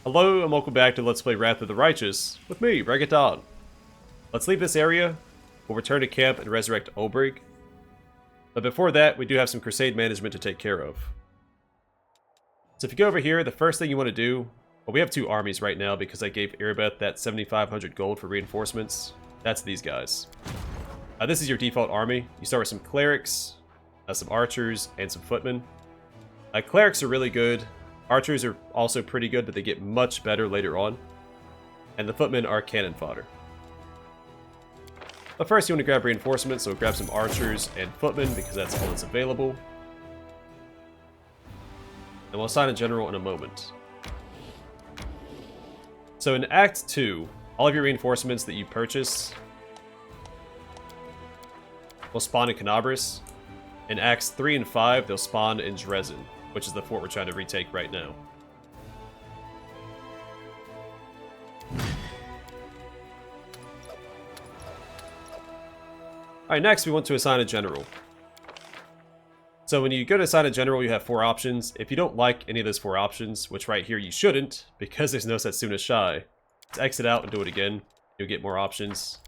Hello and welcome back to Let's Play Wrath of the Righteous with me, Reggaeton. Let's leave this area, we'll return to camp and resurrect Obrig. But before that, we do have some Crusade management to take care of. So if you go over here, the first thing you want to do, well, we have two armies right now because I gave Erebeth that 7,500 gold for reinforcements. That's these guys. This is your default army. You start with some clerics, some archers, and some footmen. Clerics are really good. Archers are also pretty good, but they get much better later on. And the footmen are cannon fodder. But first you want to grab reinforcements, so grab some archers and footmen because that's all that's available. And we'll assign a general in a moment. So in Act 2, all of your reinforcements that you purchase will spawn in Canabris. In Acts 3 and 5, they'll spawn in Dresden, which is the fort we're trying to retake right now. Alright, next we want to assign a general. So when you go to assign a general, you have 4 options. If you don't like any of those 4 options, which right here you shouldn't, because there's no Setsuna Shy, just exit out and do it again. You'll get more options.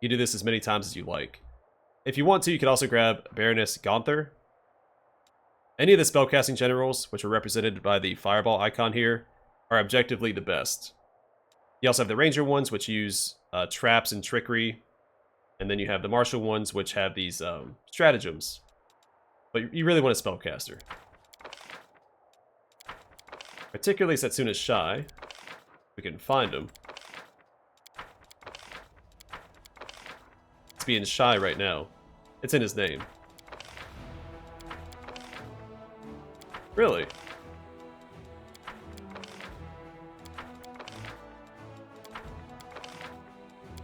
You do this as many times as you like. If you want to, you can also grab Baroness Gaunther. Any of the spellcasting generals, which are represented by the fireball icon here, are objectively the best. You also have the ranger ones, which use traps and trickery. And then you have the martial ones, which have these stratagems. But you really want a spellcaster. Particularly Setsuna's Shy. We can find him. It's being shy right now. It's in his name. Really?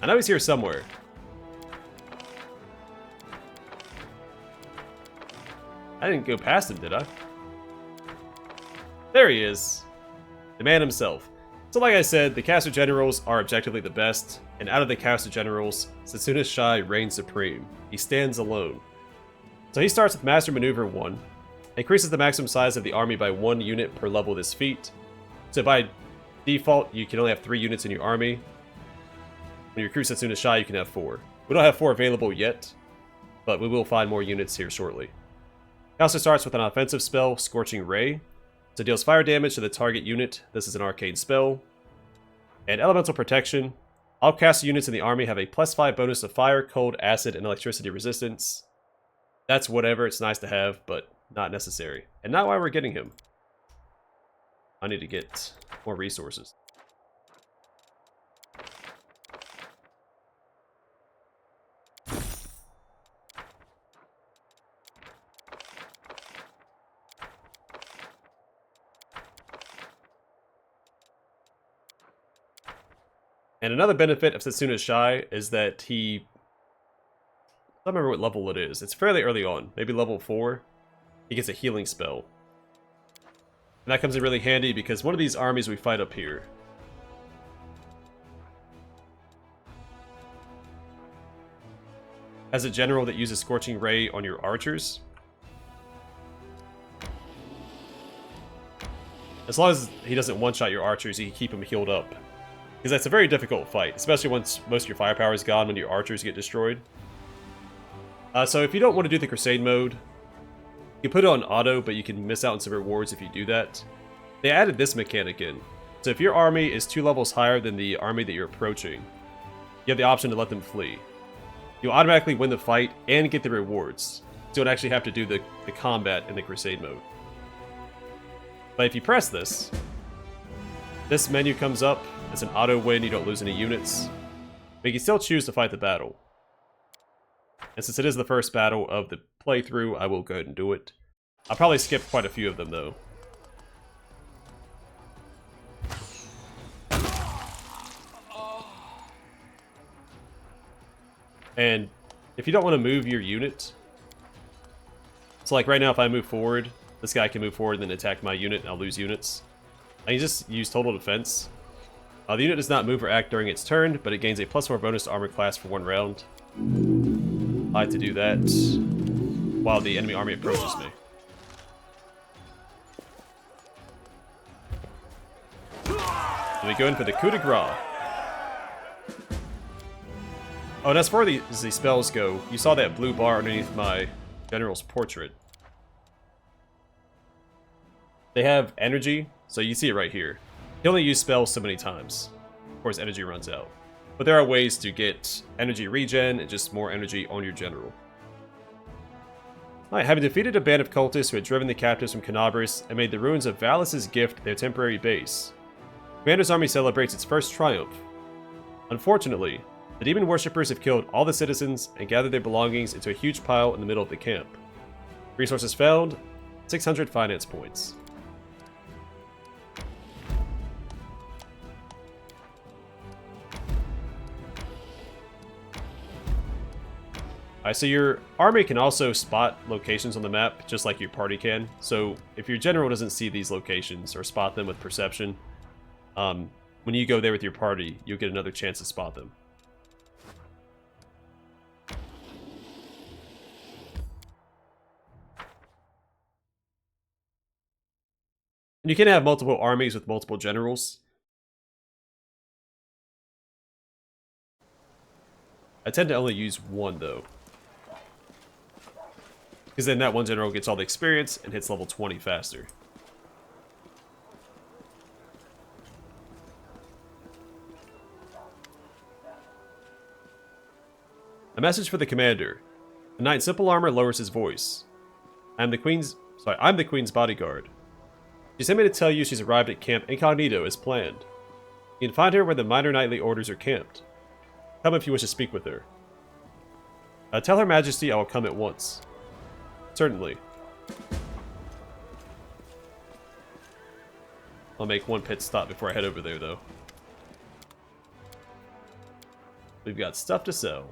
I know he's here somewhere. I didn't go past him, did I? There he is. The man himself. So like I said, the caster generals are objectively the best, and out of the caster generals, Setsuna's Shy reigns supreme. He stands alone. So he starts with Master Maneuver 1, increases the maximum size of the army by 1 unit per level of this feat. So by default, you can only have 3 units in your army. When you recruit Setsuna's Shy, you can have 4. We don't have 4 available yet, but we will find more units here shortly. He also starts with an offensive spell, Scorching Ray. So it deals fire damage to the target unit. This is an arcane spell. And Elemental Protection. All caster units in the army have a +5 bonus to fire, cold, acid, and electricity resistance. That's whatever, it's nice to have, but not necessary. And not why we're getting him. I need to get more resources. And another benefit of Setsuna's Shy is that he... I don't remember what level it is. It's fairly early on, maybe level 4. He gets a healing spell. And that comes in really handy because one of these armies we fight up here has a general that uses Scorching Ray on your archers. As long as he doesn't one-shot your archers, you can keep him healed up. Because that's a very difficult fight, especially once most of your firepower is gone when your archers get destroyed. So if you don't want to do the Crusade mode, you can put it on auto, but you can miss out on some rewards if you do that. They added this mechanic in. So if your army is 2 levels higher than the army that you're approaching, you have the option to let them flee. You'll automatically win the fight and get the rewards. So you don't actually have to do the combat in the Crusade mode. But if you press this menu comes up. It's an auto win, you don't lose any units. But you can still choose to fight the battle. And since it is the first battle of the playthrough, I will go ahead and do it. I'll probably skip quite a few of them though. And if you don't want to move your unit, so like right now if I move forward, this guy can move forward and then attack my unit and I'll lose units. I can just use total defense. The unit does not move or act during its turn, but it gains a +4 bonus to armor class for 1 round. I like to do that while the enemy army approaches me. So we go in for the coup de grace. Oh, and as far as the spells go, you saw that blue bar underneath my general's portrait. They have energy, so you see it right here. You only use spells so many times before his energy runs out. But there are ways to get energy regen and just more energy on your general. Alright, having defeated a band of cultists who had driven the captives from Canabris and made the ruins of Valis' gift their temporary base, Commander's army celebrates its first triumph. Unfortunately, the demon worshippers have killed all the citizens and gathered their belongings into a huge pile in the middle of the camp. Resources found, 600 finance points. Alright, so your army can also spot locations on the map, just like your party can. So if your general doesn't see these locations or spot them with perception, when you go there with your party, you'll get another chance to spot them. And you can have multiple armies with multiple generals. I tend to only use one, though. Because then that one general gets all the experience and hits level 20 faster. A message for the commander. A knight in simple armor lowers his voice. I'm the Queen's bodyguard. She sent me to tell you she's arrived at Camp Incognito as planned. You can find her where the minor knightly orders are camped. Come if you wish to speak with her. Tell Her Majesty I will come at once. Certainly. I'll make one pit stop before I head over there, though. We've got stuff to sell.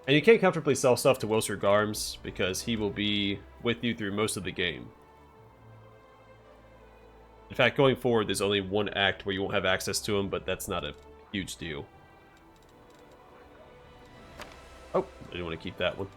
And you can't comfortably sell stuff to Wilster Garms, because he will be with you through most of the game. In fact, going forward, there's only one act where you won't have access to him, but that's not a huge deal. Oh, I didn't want to keep that one.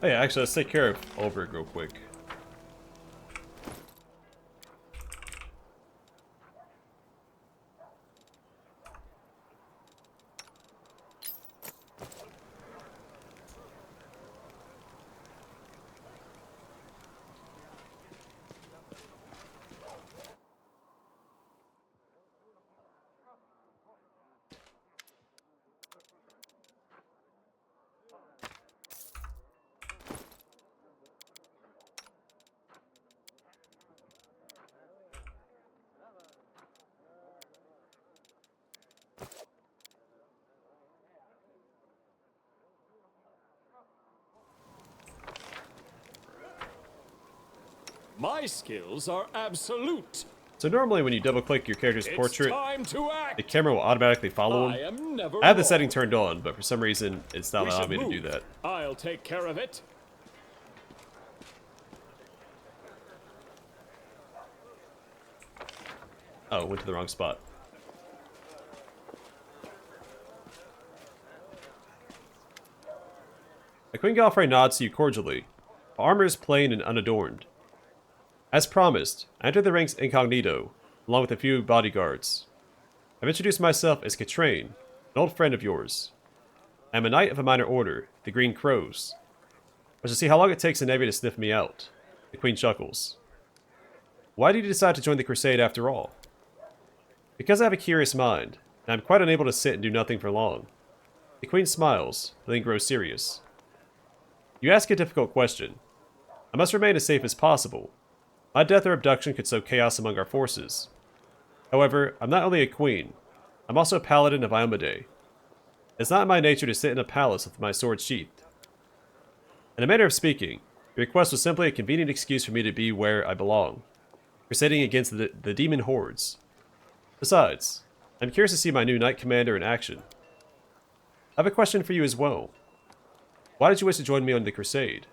Oh yeah, actually, let's take care of Ulbrich real quick. My skills are absolute. So normally when you double click your character's portrait, the camera will automatically follow him. I have the setting turned on, but for some reason it's not allowing me to do that. I'll take care of it. Oh, went to the wrong spot. The Queen Galfrey nods to you cordially. Her armor is plain and unadorned. As promised, I entered the ranks incognito, along with a few bodyguards. I've introduced myself as Katrain, an old friend of yours. I am a knight of a minor order, the Green Crows. I shall see how long it takes the Navy to sniff me out. The Queen chuckles. Why did you decide to join the Crusade after all? Because I have a curious mind, and I am quite unable to sit and do nothing for long. The Queen smiles, then grows serious. You ask a difficult question. I must remain as safe as possible. My death or abduction could sow chaos among our forces. However, I'm not only a queen, I'm also a paladin of Iomedae. It's not in my nature to sit in a palace with my sword sheathed. In a manner of speaking, your request was simply a convenient excuse for me to be where I belong, crusading against the demon hordes. Besides, I'm curious to see my new knight commander in action. I have a question for you as well. Why did you wish to join me on the Crusade?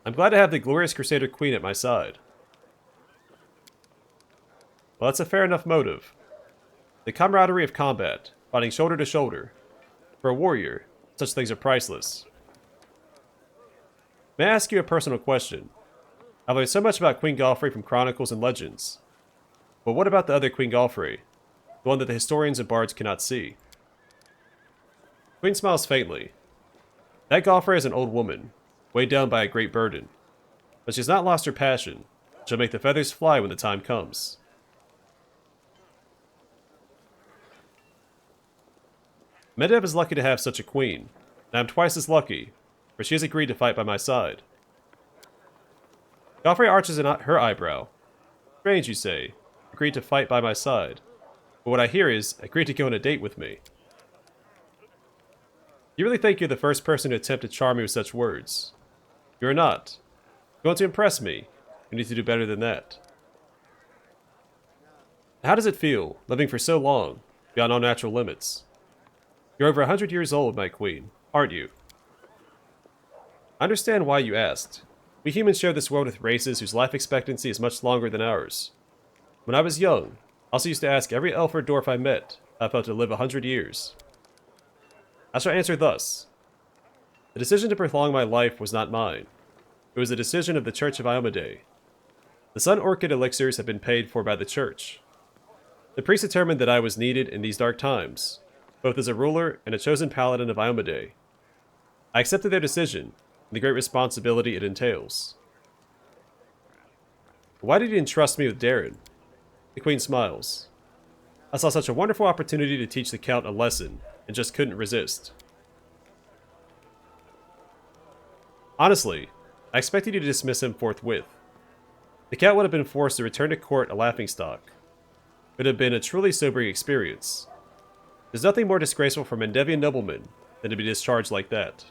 I'm glad to have the glorious Crusader Queen at my side. Well, that's a fair enough motive. The camaraderie of combat, fighting shoulder to shoulder. For a warrior, such things are priceless. May I ask you a personal question? I've learned so much about Queen Galfrey from chronicles and legends. But what about the other Queen Galfrey? The one that the historians and bards cannot see? Queen smiles faintly. That Galfrey is an old woman, weighed down by a great burden. But she has not lost her passion. She'll make the feathers fly when the time comes. Medivh is lucky to have such a queen, and I'm twice as lucky, for she has agreed to fight by my side. Galfrey arches her eyebrow. Strange, you say, agreed to fight by my side. But what I hear is, agreed to go on a date with me. You really think you're the first person to attempt to charm me with such words? You're not. You want to impress me. You need to do better than that. How does it feel, living for so long, beyond all natural limits? You're over 100 years old, my queen, aren't you? I understand why you asked. We humans share this world with races whose life expectancy is much longer than ours. When I was young, I also used to ask every elf or dwarf I met how I felt to live 100 years. I shall answer thus. The decision to prolong my life was not mine. It was a decision of the Church of Iomedae. The Sun Orchid elixirs have been paid for by the Church. The priests determined that I was needed in these dark times, both as a ruler and a chosen paladin of Iomedae. I accepted their decision, and the great responsibility it entails. Why did you entrust me with Darren? The Queen smiles. I saw such a wonderful opportunity to teach the Count a lesson, and just couldn't resist. Honestly, I expected you to dismiss him forthwith. The Count would have been forced to return to court a laughingstock. It would have been a truly sobering experience. There's nothing more disgraceful for Mendevian noblemen than to be discharged like that.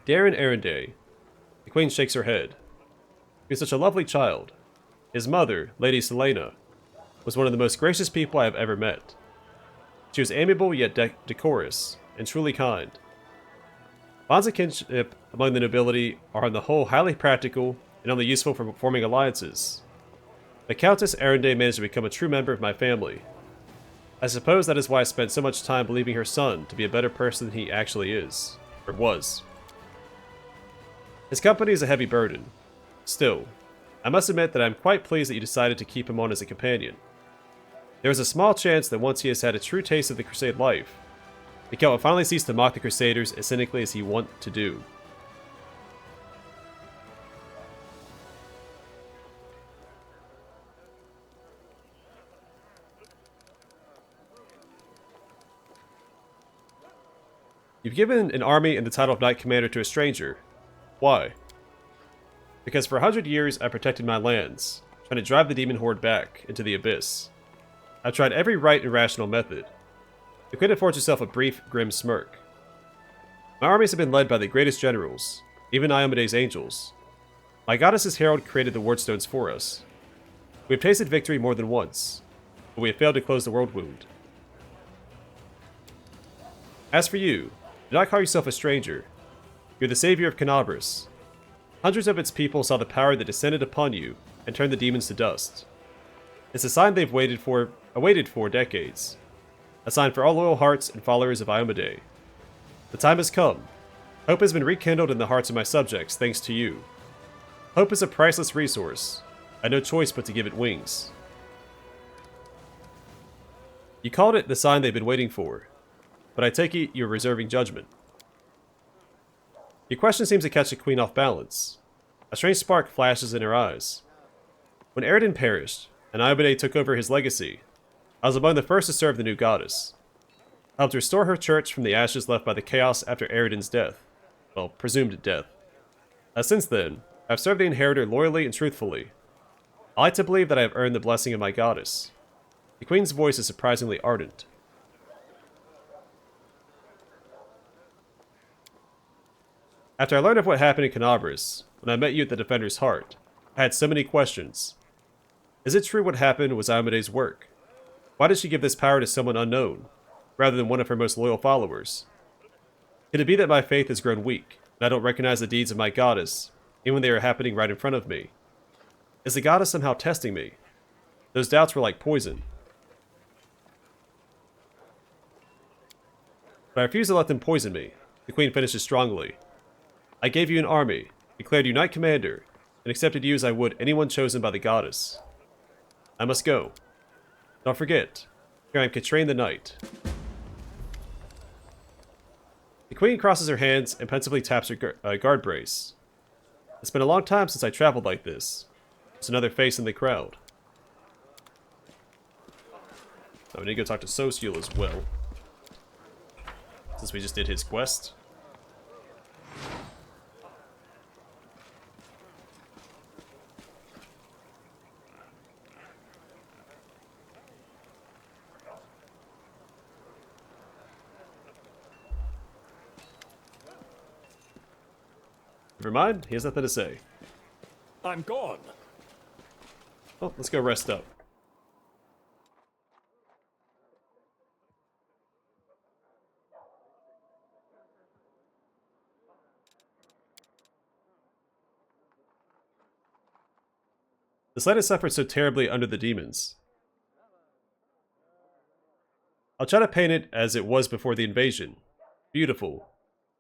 Darren Arenday. The Queen shakes her head. He was such a lovely child. His mother, Lady Selena, was one of the most gracious people I have ever met. She was amiable yet decorous, and truly kind. Bonds of kinship among the nobility are on the whole highly practical and only useful for forming alliances. The Countess Arenday managed to become a true member of my family. I suppose that is why I spent so much time believing her son to be a better person than he actually is, or was. His company is a heavy burden. Still, I must admit that I am quite pleased that you decided to keep him on as a companion. There is a small chance that once he has had a true taste of the Crusade life, the Count will finally cease to mock the Crusaders as cynically as he wont to do. You've given an army and the title of Knight Commander to a stranger. Why? Because for 100 years I protected my lands, trying to drive the demon horde back into the abyss. I've tried every right and rational method. The Queen affords herself a brief, grim smirk. My armies have been led by the greatest generals, even Iomedae's angels. My goddess's herald created the wardstones for us. We have tasted victory more than once, but we have failed to close the Worldwound. As for you, do not call yourself a stranger. You're the savior of Canabras. Hundreds of its people saw the power that descended upon you and turned the demons to dust. It's a sign they've awaited for decades. A sign for all loyal hearts and followers of Iomedae. The time has come. Hope has been rekindled in the hearts of my subjects thanks to you. Hope is a priceless resource. I had no choice but to give it wings. You called it the sign they've been waiting for, but I take it you're reserving judgment. Your question seems to catch the Queen off balance. A strange spark flashes in her eyes. When Eridan perished, and Iomade took over his legacy, I was among the first to serve the new goddess. I helped restore her church from the ashes left by the chaos after Eridan's death. Well, presumed death. Since then, I've served the inheritor loyally and truthfully. I like to believe that I have earned the blessing of my goddess. The queen's voice is surprisingly ardent. After I learned of what happened in Canabris, when I met you at the Defender's Heart, I had so many questions. Is it true what happened was Iomade's work? Why did she give this power to someone unknown, rather than one of her most loyal followers? Could it be that my faith has grown weak, and I don't recognize the deeds of my goddess, even when they are happening right in front of me? Is the goddess somehow testing me? Those doubts were like poison. But I refuse to let them poison me. The queen finishes strongly. I gave you an army, declared you knight commander, and accepted you as I would anyone chosen by the goddess. I must go. Don't forget, here I am Katrain the Knight. The queen crosses her hands and pensively taps her guard brace. It's been a long time since I traveled like this. There's another face in the crowd. Oh, we need to go talk to Sociel as well, since we just did his quest. Never mind, he has nothing to say. I'm gone. Well, let's go rest up. This land has suffered so terribly under the demons. I'll try to paint it as it was before the invasion. Beautiful.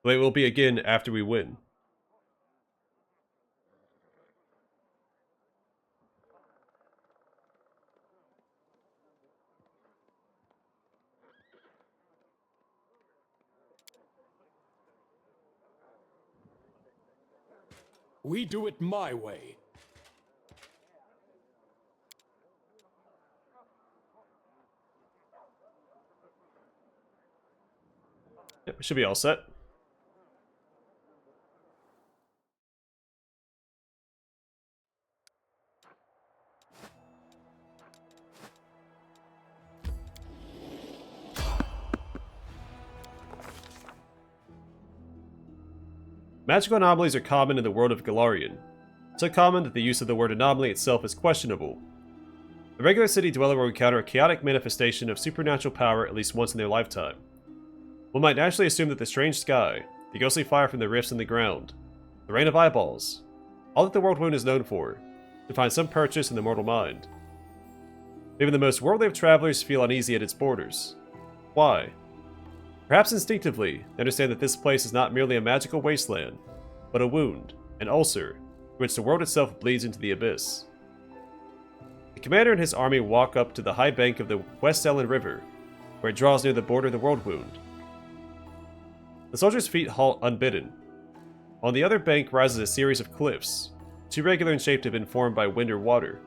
The way it will be again after we win. We do it my way. Yep, we should be all set. Magical anomalies are common in the world of Galarian, so common that the use of the word anomaly itself is questionable. A regular city dweller will encounter a chaotic manifestation of supernatural power at least once in their lifetime. One might naturally assume that the strange sky, the ghostly fire from the rifts in the ground, the rain of eyeballs, all that the Worldwound is known for, to find some purchase in the mortal mind. Even the most worldly of travelers feel uneasy at its borders. Why? Perhaps instinctively, they understand that this place is not merely a magical wasteland, but a wound, an ulcer, through which the world itself bleeds into the abyss. The commander and his army walk up to the high bank of the West Ellen River, where it draws near the border of the Worldwound. The soldiers' feet halt unbidden. On the other bank rises a series of cliffs, too regular in shape to have been formed by wind or water.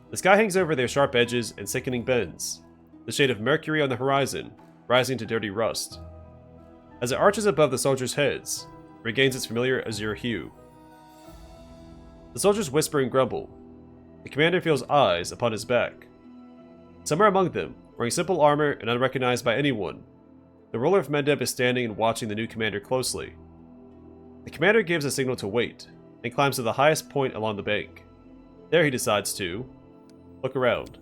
The sky hangs over their sharp edges and sickening bends, the shade of mercury on the horizon rising to dirty rust. As it arches above the soldiers' heads, it regains its familiar azure hue. The soldiers whisper and grumble. The commander feels eyes upon his back. Somewhere among them, wearing simple armor and unrecognized by anyone, the ruler of Mendeb is standing and watching the new commander closely. The commander gives a signal to wait, and climbs to the highest point along the bank. There he decides to look around.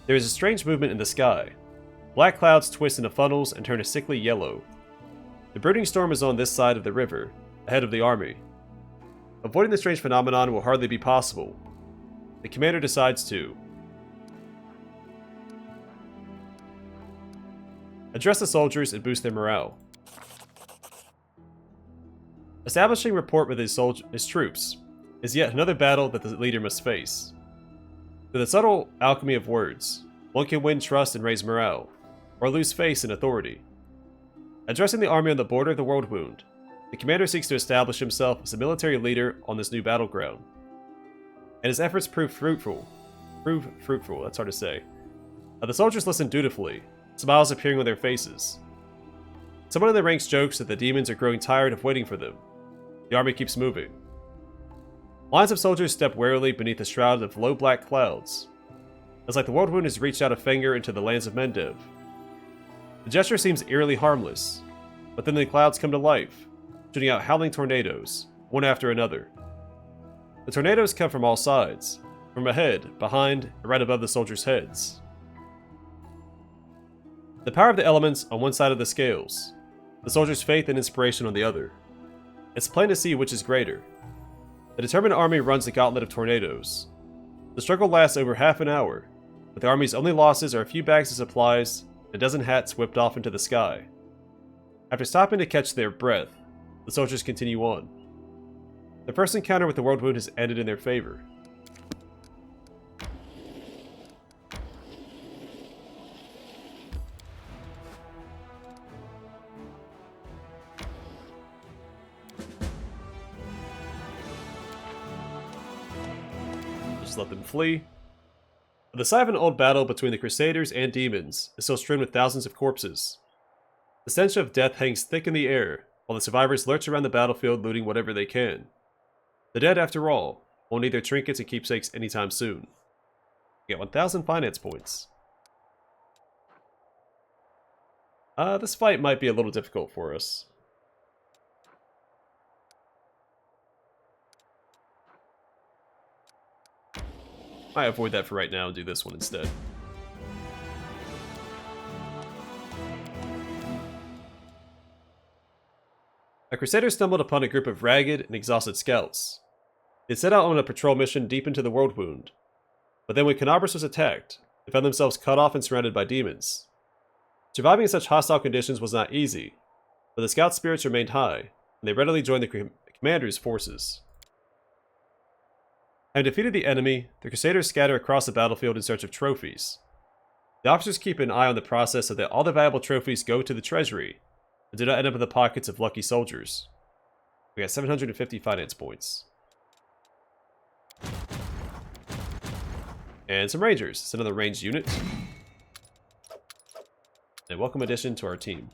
There is a strange movement in the sky. Black clouds twist into funnels and turn a sickly yellow. The brooding storm is on this side of the river, ahead of the army. Avoiding the strange phenomenon will hardly be possible. The commander decides to address the soldiers and boost their morale. Establishing rapport with his troops is yet another battle that the leader must face. Through the subtle alchemy of words, one can win trust and raise morale, or lose face and authority. Addressing the army on the border of the Worldwound, the commander seeks to establish himself as a military leader on this new battleground. and his efforts prove fruitful. That's hard to say. The soldiers listen dutifully, smiles appearing on their faces. Someone in the ranks jokes that the demons are growing tired of waiting for them. The army keeps moving. Lines of soldiers step warily beneath a shroud of low black clouds. It's like the Worldwound has reached out a finger into the lands of Mendev. The gesture seems eerily harmless, but then the clouds come to life, shooting out howling tornadoes, one after another. The tornadoes come from all sides, from ahead, behind, and right above the soldiers' heads. The power of the elements on one side of the scales, the soldiers' faith and inspiration on the other. It's plain to see which is greater. The determined army runs the gauntlet of tornadoes. The struggle lasts over half an hour, but the army's only losses are a few bags of supplies and a dozen hats whipped off into the sky. After stopping to catch their breath, the soldiers continue on. The first encounter with the Worldwound has ended in their favor. Just let them flee. The site of an old battle between the Crusaders and demons is still strewn with thousands of corpses. The stench of death hangs thick in the air, while the survivors lurch around the battlefield looting whatever they can. The dead, after all, won't need their trinkets and keepsakes anytime soon. We got 1,000 finance points. This fight might be a little difficult for us. I avoid that for right now and do this one instead. A Crusader stumbled upon a group of ragged and exhausted scouts. They set out on a patrol mission deep into the Worldwound, but then when Canabras was attacked, they found themselves cut off and surrounded by demons. Surviving in such hostile conditions was not easy, but the scout spirits remained high, and they readily joined the commander's forces. Having defeated the enemy, the Crusaders scatter across the battlefield in search of trophies. The officers keep an eye on the process so that all the valuable trophies go to the treasury, and do not end up in the pockets of lucky soldiers. We got 750 finance points. And some rangers. It's another ranged unit. A welcome addition to our team.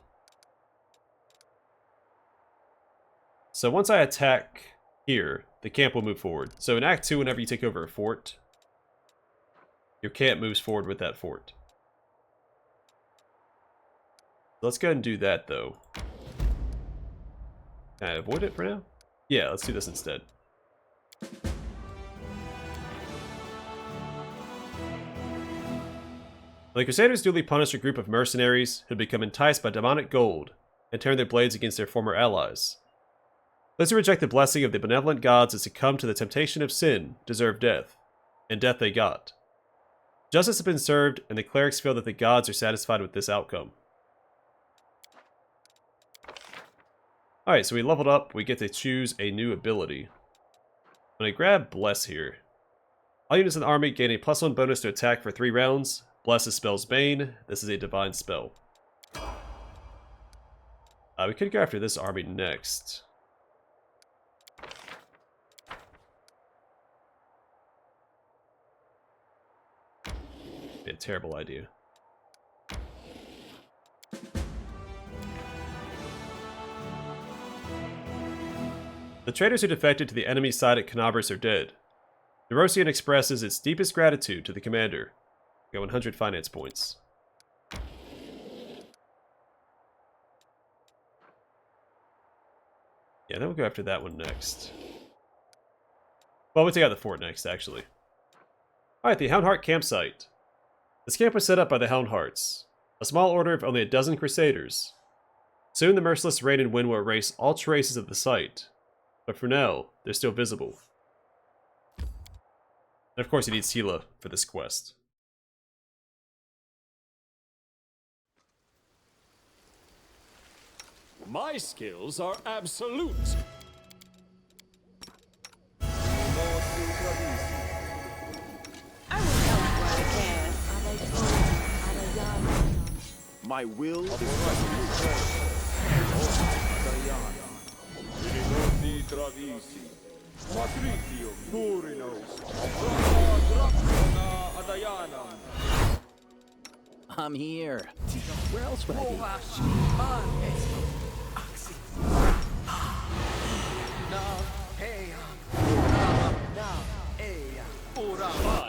So once I attack here, the camp will move forward. So in Act 2, whenever you take over a fort, your camp moves forward with that fort. Let's go ahead and do that, though. Can I avoid it for now? Yeah, let's do this instead. The Crusaders duly punished a group of mercenaries who had become enticed by demonic gold and turned their blades against their former allies. Those who reject the blessing of the benevolent gods and succumb to the temptation of sin deserve death, and death they got. Justice has been served, and the clerics feel that the gods are satisfied with this outcome. Alright, so we leveled up. We get to choose a new ability. I'm going to grab Bless here. All units in the army gain a +1 bonus to attack for 3 rounds. Bless is spell's Bane. This is a divine spell. We could go after this army next. Be a terrible idea. The traitors who defected to the enemy side at Canabras are dead. Neurosian expresses its deepest gratitude to the commander. We got 100 finance points. Yeah, then we'll go after that one next. Well, we'll take out the fort next, actually. Alright, the Houndheart campsite. This camp was set up by the Houndhearts, a small order of only a dozen Crusaders. Soon the merciless rain and wind will erase all traces of the site, but for now, they're still visible. And of course, he needs Tila for this quest. My skills are absolute. I will help where I can. My will is resolute. Patricium Purinos. Adayanam. I'm here. Where else would I be?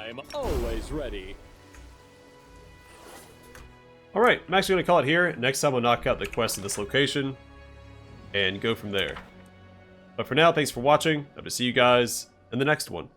I'm always ready. Alright, I'm actually going to call it here. Next time we'll knock out the quest in this location and go from there. But for now, thanks for watching. Hope to see you guys in the next one.